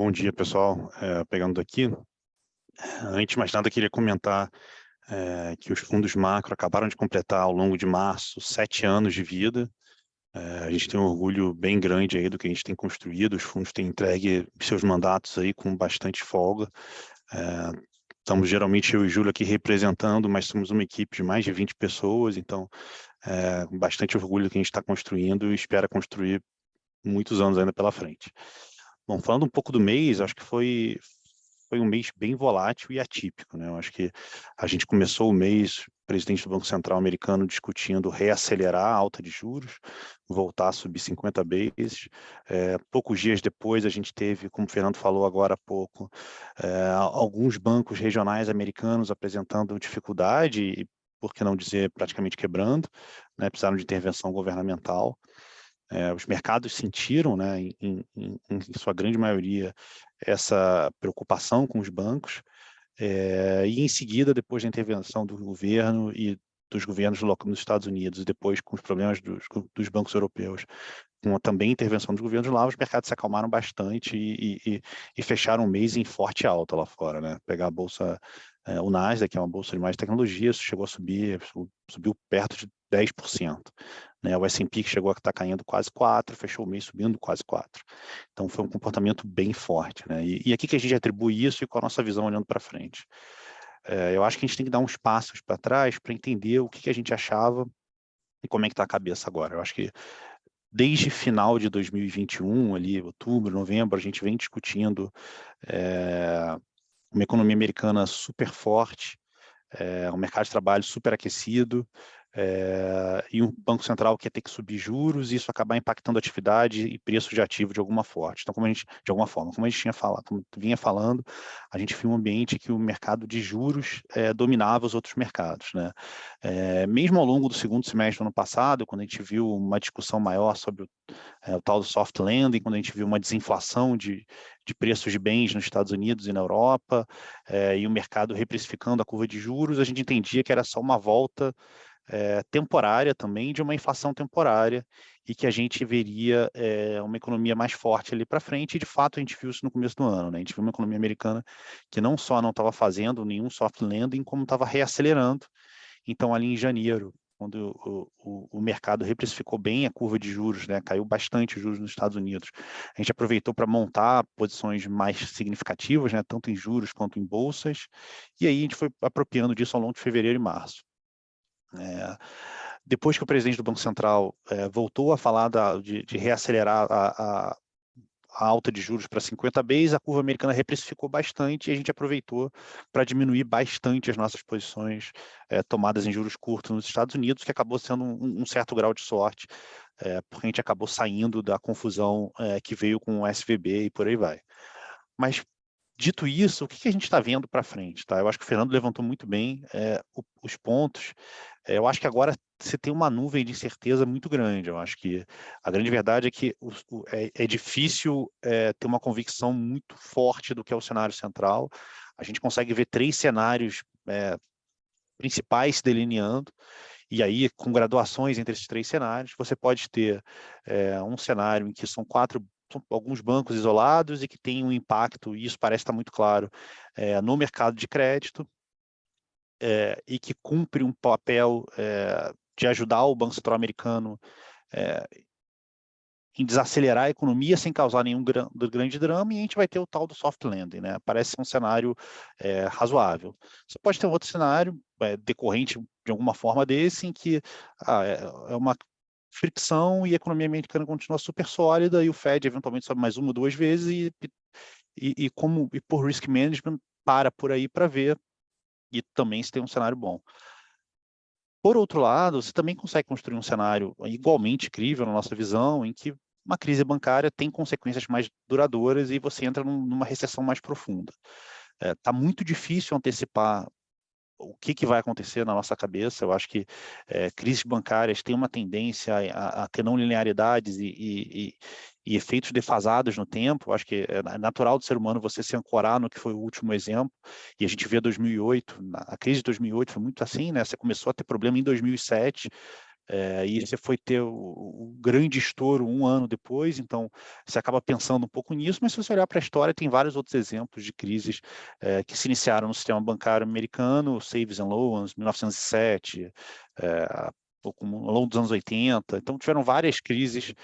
Bom dia, pessoal. Pegando aqui, antes de mais nada, queria comentar que os fundos macro acabaram de completar, ao longo de março, 7 anos de vida. A gente tem um orgulho bem grande aí do que a gente tem construído, os fundos têm entregue seus mandatos aí com bastante folga. Estamos geralmente eu e Júlio aqui representando, mas somos uma equipe de mais de 20 pessoas, então bastante orgulho do que a gente está construindo e espera construir muitos anos ainda pela frente. Bom, falando um pouco do mês, acho que foi um mês bem volátil e atípico, né? Eu acho que a gente começou o mês, o presidente do Banco Central americano discutindo reacelerar a alta de juros, voltar a subir 50 bases. Poucos dias depois, a gente teve, como o Fernando falou agora há pouco, alguns bancos regionais americanos apresentando dificuldade e, por que não dizer, praticamente quebrando, né? Precisaram de intervenção governamental. Os mercados sentiram, né, em sua grande maioria, essa preocupação com os bancos, e em seguida, depois da intervenção do governo e dos governos nos Estados Unidos, e depois com os problemas dos bancos europeus, com também a intervenção dos governos lá, os mercados se acalmaram bastante e fecharam o mês em forte alta lá fora, né? Pegar a bolsa, o Nasdaq, que é uma bolsa de mais tecnologia, chegou a subir, subiu perto de 10%, né? O S&P, que chegou a estar caindo quase 4%, fechou o mês subindo quase 4%. Então foi um comportamento bem forte, né? E aqui que a gente atribui isso e com a nossa visão olhando para frente. Eu acho que a gente tem que dar uns passos para trás para entender o que a gente achava e como é que está a cabeça agora. Eu acho que desde final de 2021, ali, outubro, novembro, a gente vem discutindo uma economia americana super forte, um mercado de trabalho super aquecido, e um Banco Central que ia ter que subir juros, e isso acabar impactando a atividade e preço de ativo de alguma forma. Então, de alguma forma, como a gente tinha falado, como vinha falando, a gente viu um ambiente que o mercado de juros dominava os outros mercados, né? Mesmo ao longo do segundo semestre do ano passado, quando a gente viu uma discussão maior sobre o tal do soft landing, quando a gente viu uma desinflação de preços de bens nos Estados Unidos e na Europa, e o mercado reprecificando a curva de juros, a gente entendia que era só uma volta temporária também, de uma inflação temporária, e que a gente veria uma economia mais forte ali para frente, e de fato a gente viu isso no começo do ano, né? A gente viu uma economia americana que não só não estava fazendo nenhum soft landing, como estava reacelerando. Então, ali em janeiro, quando o mercado reprecificou bem a curva de juros, né, caiu bastante os juros nos Estados Unidos, a gente aproveitou para montar posições mais significativas, né, tanto em juros quanto em bolsas, e aí a gente foi apropriando disso ao longo de fevereiro e março. Depois que o presidente do Banco Central voltou a falar de reacelerar a alta de juros para 50 bases, a curva americana reprecificou bastante e a gente aproveitou para diminuir bastante as nossas posições tomadas em juros curtos nos Estados Unidos, que acabou sendo um certo grau de sorte, porque a gente acabou saindo da confusão que veio com o SVB e por aí vai. Mas, dito isso, o que a gente está vendo para frente? Tá? Eu acho que o Fernando levantou muito bem os pontos. Eu acho que agora você tem uma nuvem de incerteza muito grande. Eu acho que a grande verdade é que é difícil ter uma convicção muito forte do que é o cenário central. A gente consegue ver 3 cenários principais se delineando, e aí com graduações entre esses 3 cenários. Você pode ter um cenário em que são alguns bancos isolados e que tem um impacto, e isso parece estar muito claro, no mercado de crédito, e que cumpre um papel de ajudar o Banco Central americano em desacelerar a economia sem causar nenhum grande drama, e a gente vai ter o tal do soft landing, né? Parece ser um cenário razoável. Você pode ter um outro cenário decorrente de alguma forma desse, em que é uma fricção e a economia americana continua super sólida, e o Fed eventualmente sobe mais 1 ou 2 vezes, e por risk management para por aí para ver, e também se tem um cenário bom. Por outro lado, você também consegue construir um cenário igualmente crível, na nossa visão, em que uma crise bancária tem consequências mais duradouras e você entra numa recessão mais profunda. Está muito difícil antecipar o que vai acontecer na nossa cabeça. Eu acho que crises bancárias têm uma tendência a ter não linearidades e efeitos defasados no tempo. Eu acho que é natural do ser humano você se ancorar no que foi o último exemplo, e a gente vê 2008, a crise de 2008 foi muito assim, né? Você começou a ter problema em 2007, e você foi ter o grande estouro um ano depois, então você acaba pensando um pouco nisso, mas se você olhar para a história, tem vários outros exemplos de crises que se iniciaram no sistema bancário americano, Saves and Loans, 1907, ao longo dos anos 80, então tiveram várias crises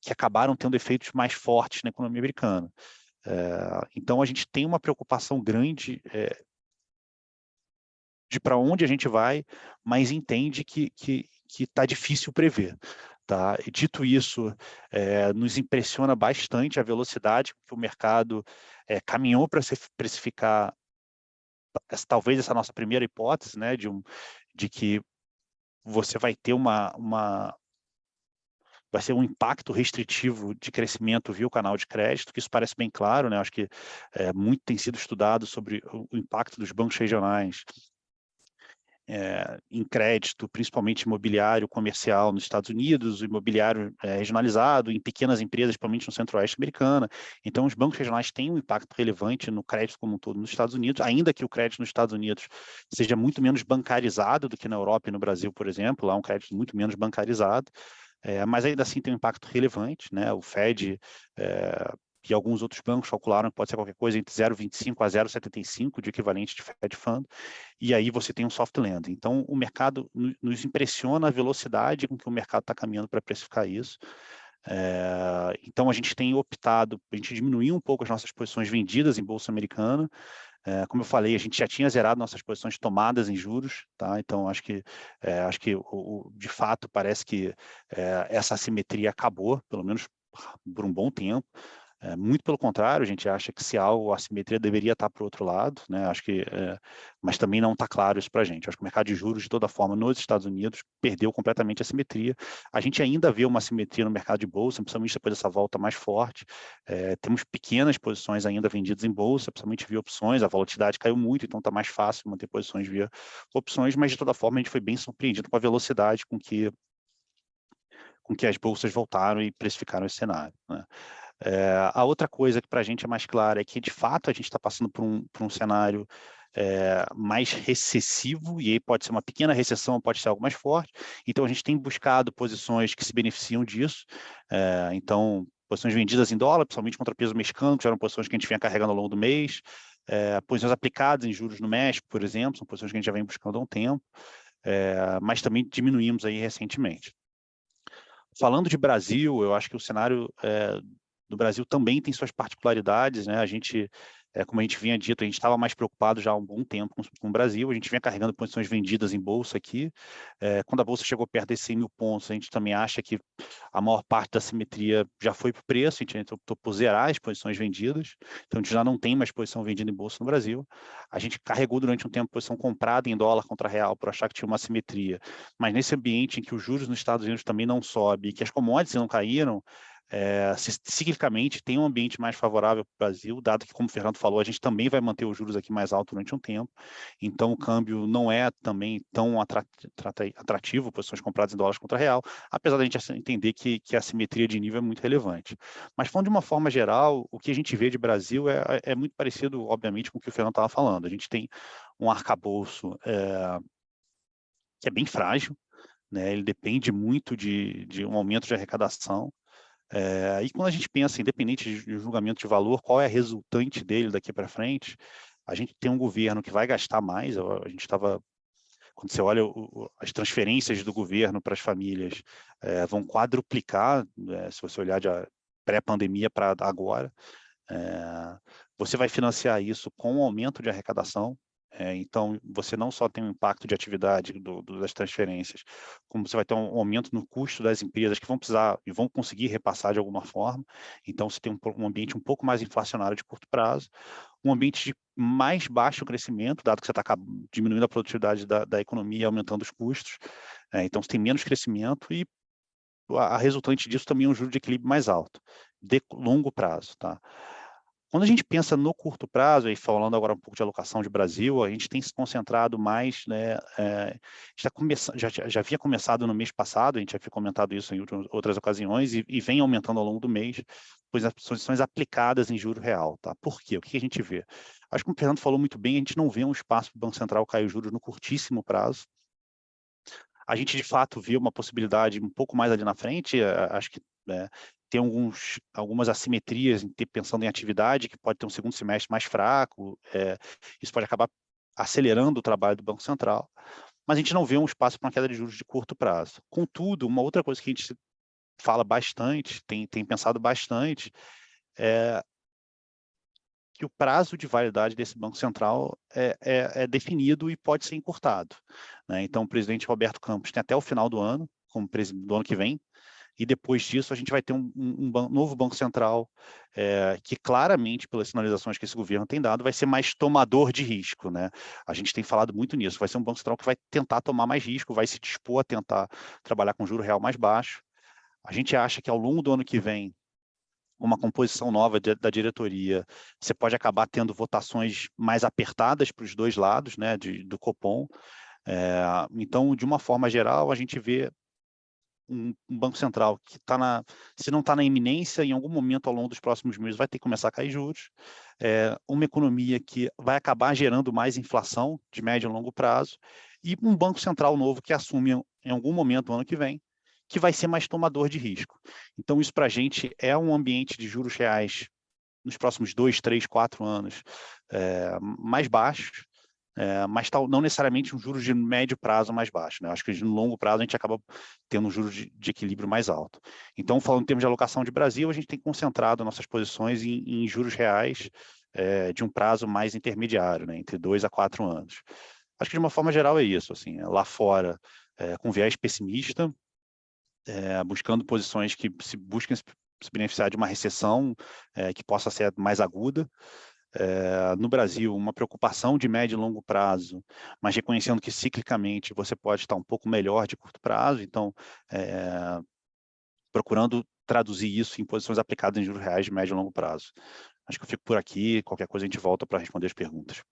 que acabaram tendo efeitos mais fortes na economia americana. Então a gente tem uma preocupação grande de para onde a gente vai, mas entende que está difícil prever. Tá? E dito isso, nos impressiona bastante a velocidade que o mercado caminhou para se precificar talvez essa nossa primeira hipótese, né, de que você vai ter vai ser um impacto restritivo de crescimento via o canal de crédito, que isso parece bem claro, né? Acho que muito tem sido estudado sobre o impacto dos bancos regionais em crédito, principalmente imobiliário comercial nos Estados Unidos, imobiliário regionalizado, em pequenas empresas, principalmente no centro-oeste americano. Então, os bancos regionais têm um impacto relevante no crédito como um todo nos Estados Unidos, ainda que o crédito nos Estados Unidos seja muito menos bancarizado do que na Europa e no Brasil, por exemplo, lá é um crédito muito menos bancarizado, mas ainda assim tem um impacto relevante, né? O Fed e alguns outros bancos calcularam que pode ser qualquer coisa entre 0,25 a 0,75 de equivalente de Fed Fund, e aí você tem um soft landing. Então, o mercado nos impressiona a velocidade com que o mercado está caminhando para precificar isso. Então, a gente tem optado, a gente diminuiu um pouco as nossas posições vendidas em Bolsa Americana. Como eu falei, a gente já tinha zerado nossas posições tomadas em juros, tá? Então, acho que de fato, parece que essa assimetria acabou, pelo menos por um bom tempo. Muito pelo contrário, a gente acha que se algo, a assimetria deveria estar para o outro lado, né? Acho que, mas também não está claro isso para a gente. Acho que o mercado de juros, de toda forma, nos Estados Unidos, perdeu completamente a assimetria. A gente ainda vê uma assimetria no mercado de bolsa, principalmente depois dessa volta mais forte. Temos pequenas posições ainda vendidas em bolsa, principalmente via opções, a volatilidade caiu muito, então está mais fácil manter posições via opções, mas de toda forma a gente foi bem surpreendido com a velocidade com que as bolsas voltaram e precificaram esse cenário, né? A outra coisa que para a gente é mais clara é que, de fato, a gente está passando por um cenário mais recessivo, e aí pode ser uma pequena recessão, pode ser algo mais forte. Então, a gente tem buscado posições que se beneficiam disso. Então, posições vendidas em dólar, principalmente contra peso mexicano, que já eram posições que a gente vinha carregando ao longo do mês. Posições aplicadas em juros no México, por exemplo, são posições que a gente já vem buscando há um tempo, mas também diminuímos aí recentemente. Falando de Brasil, eu acho que o cenário do Brasil também tem suas particularidades, né? A gente, como a gente vinha dito, a gente estava mais preocupado já há um bom tempo com o Brasil, a gente vinha carregando posições vendidas em bolsa aqui. Quando a bolsa chegou perto desses 100 mil pontos, a gente também acha que a maior parte da simetria já foi para o preço, a gente optou por zerar as posições vendidas, então a gente já não tem mais posição vendida em bolsa no Brasil. A gente carregou durante um tempo posição comprada em dólar contra real por achar que tinha uma simetria, mas nesse ambiente em que os juros nos Estados Unidos também não sobem, que as commodities não caíram, ciclicamente tem um ambiente mais favorável para o Brasil, dado que, como o Fernando falou, a gente também vai manter os juros aqui mais altos durante um tempo, então o câmbio não é também tão atrativo, posições compradas em dólares contra real, apesar da gente entender que a simetria de nível é muito relevante. Mas falando de uma forma geral, o que a gente vê de Brasil é muito parecido, obviamente, com o que o Fernando estava falando. A gente tem um arcabouço que é bem frágil, né? Ele depende muito de um aumento de arrecadação. E quando a gente pensa, independente de julgamento de valor, qual é a resultante dele daqui para frente, a gente tem um governo que vai gastar mais. A gente estava, quando você olha as transferências do governo para as famílias, vão quadruplicar, se você olhar de pré-pandemia para agora. Você vai financiar isso com um aumento de arrecadação. Então, você não só tem um impacto de atividade das transferências, como você vai ter um aumento no custo das empresas que vão precisar e vão conseguir repassar de alguma forma. Então, você tem um ambiente um pouco mais inflacionário de curto prazo, um ambiente de mais baixo crescimento, dado que você está diminuindo a produtividade da economia e aumentando os custos. Então, você tem menos crescimento e a resultante disso também é um juro de equilíbrio mais alto, de longo prazo, tá? Quando a gente pensa no curto prazo, e falando agora um pouco de alocação de Brasil, a gente tem se concentrado mais, né, já havia começado no mês passado, a gente já havia comentado isso em outras ocasiões, e vem aumentando ao longo do mês, pois as posições aplicadas em juro real. Tá? Por quê? O que a gente vê? Acho que o Fernando falou muito bem, a gente não vê um espaço para o Banco Central cair os juros no curtíssimo prazo. A gente, de fato, vê uma possibilidade um pouco mais ali na frente, acho que tem algumas assimetrias pensando em atividade, que pode ter um segundo semestre mais fraco, isso pode acabar acelerando o trabalho do Banco Central, mas a gente não vê um espaço para uma queda de juros de curto prazo. Contudo, uma outra coisa que a gente fala bastante, tem pensado bastante, é que o prazo de validade desse Banco Central é definido e pode ser encurtado, né? Então, o presidente Roberto Campos tem até o final do ano, como presidente do ano que vem, e depois disso a gente vai ter novo Banco Central que claramente, pelas sinalizações que esse governo tem dado, vai ser mais tomador de risco, né? A gente tem falado muito nisso, vai ser um Banco Central que vai tentar tomar mais risco, vai se dispor a tentar trabalhar com juro real mais baixo. A gente acha que ao longo do ano que vem, uma composição nova da diretoria, você pode acabar tendo votações mais apertadas para os dois lados, né, do Copom. Então, de uma forma geral, a gente vê um Banco Central que se não está na iminência, em algum momento ao longo dos próximos meses vai ter que começar a cair juros, uma economia que vai acabar gerando mais inflação de médio e longo prazo, e um Banco Central novo que assume em algum momento do ano que vem, que vai ser mais tomador de risco. Então, isso para a gente é um ambiente de juros reais nos próximos 2, 3, 4 anos mais baixos, mas não necessariamente um juros de médio prazo mais baixo, né? Acho que no longo prazo a gente acaba tendo um juros de equilíbrio mais alto. Então, falando em termos de alocação de Brasil, a gente tem concentrado nossas posições em juros reais de um prazo mais intermediário, né? Entre 2 a 4 anos. Acho que de uma forma geral é isso, assim, lá fora, com viés pessimista, buscando posições que busquem se beneficiar de uma recessão que possa ser mais aguda. No Brasil, uma preocupação de médio e longo prazo, mas reconhecendo que ciclicamente você pode estar um pouco melhor de curto prazo, então procurando traduzir isso em posições aplicadas em juros reais de médio e longo prazo. Acho que eu fico por aqui, qualquer coisa a gente volta para responder as perguntas.